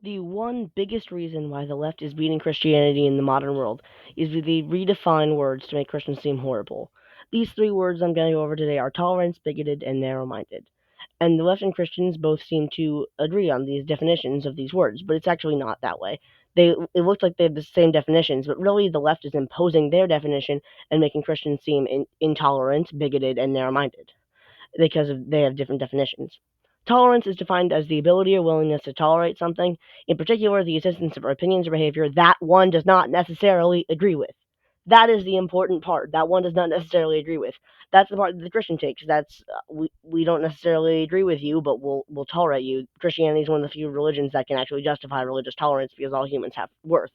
The one biggest reason why the left is beating Christianity in the modern world is that they redefine words to make Christians seem horrible. These three words I'm going to go over today are tolerance, bigoted, and narrow minded. And the left and Christians both seem to agree on these definitions of these words, but it's actually not that way. It looks like they have the same definitions, but really the left is imposing their definition and making Christians seem intolerant, bigoted, and narrow minded because they have different definitions. Tolerance is defined as the ability or willingness to tolerate something, in particular, the existence of opinions or behavior that one does not necessarily agree with. That is the important part. That one does not necessarily agree with. That's the part that the Christian takes. That's we don't necessarily agree with you, but we'll tolerate you. Christianity is one of the few religions that can actually justify religious tolerance because all humans have worth.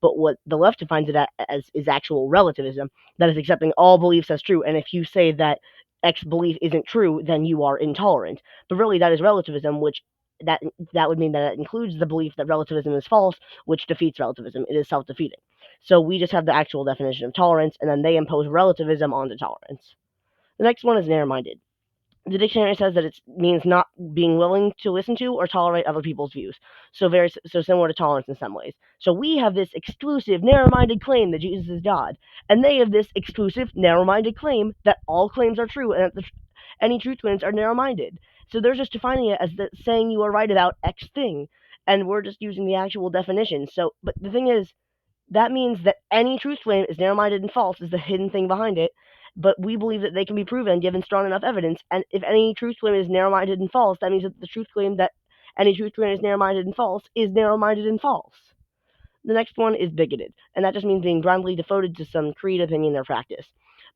But what the left defines it as is actual relativism. That is accepting all beliefs as true. And if you say that X belief isn't true, then you are intolerant. But really, that is relativism, which that that would mean that it includes the belief that relativism is false, which defeats relativism. It is self-defeating. So we just have the actual definition of tolerance, and then they impose relativism onto tolerance. The next one is narrow-minded. The dictionary says that it means not being willing to listen to or tolerate other people's views. So similar to tolerance in some ways. So we have this exclusive narrow-minded claim that Jesus is God, and they have this exclusive narrow-minded claim that all claims are true and that any truth claims are narrow-minded. So they're just defining it as saying you are right about X thing, and we're just using the actual definition. So, but the thing is, that means that any truth claim is narrow-minded and false is the hidden thing behind it, but we believe that they can be proven given strong enough evidence. And if any truth claim is narrow-minded and false, that means that the truth claim that any truth claim is narrow-minded and false is narrow-minded and false. The next one is bigoted, and that just means being blindly devoted to some creed, opinion, or practice.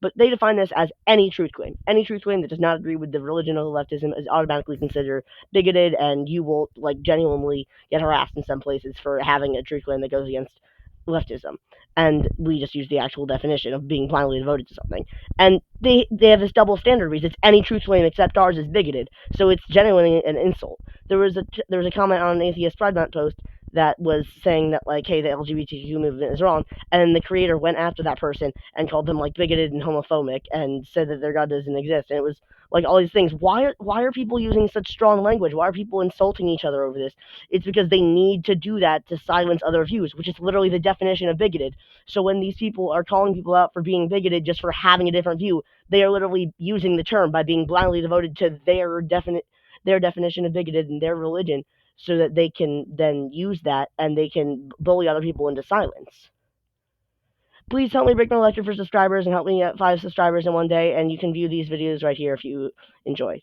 But they define this as any truth claim. Any truth claim that does not agree with the religion of leftism is automatically considered bigoted, and you will like genuinely get harassed in some places for having a truth claim that goes against leftism. And we just use the actual definition of being blindly devoted to something. And they have this double standard because it's any truth claim except ours is bigoted. So it's genuinely an insult. There was a comment on an atheist Pride Month post that was saying that like, hey, the LGBTQ movement is wrong, and the creator went after that person and called them like bigoted and homophobic and said that their God doesn't exist, and it was like all these things. Why are people using such strong language? Why are people insulting each other over this? It's because they need to do that to silence other views, which is literally the definition of bigoted. So when these people are calling people out for being bigoted just for having a different view, they are literally using the term by being blindly devoted to their definition of bigoted and their religion so that they can then use that and they can bully other people into silence. Please help me break my lecture for subscribers and help me get 5 subscribers in one day. And you can view these videos right here if you enjoy.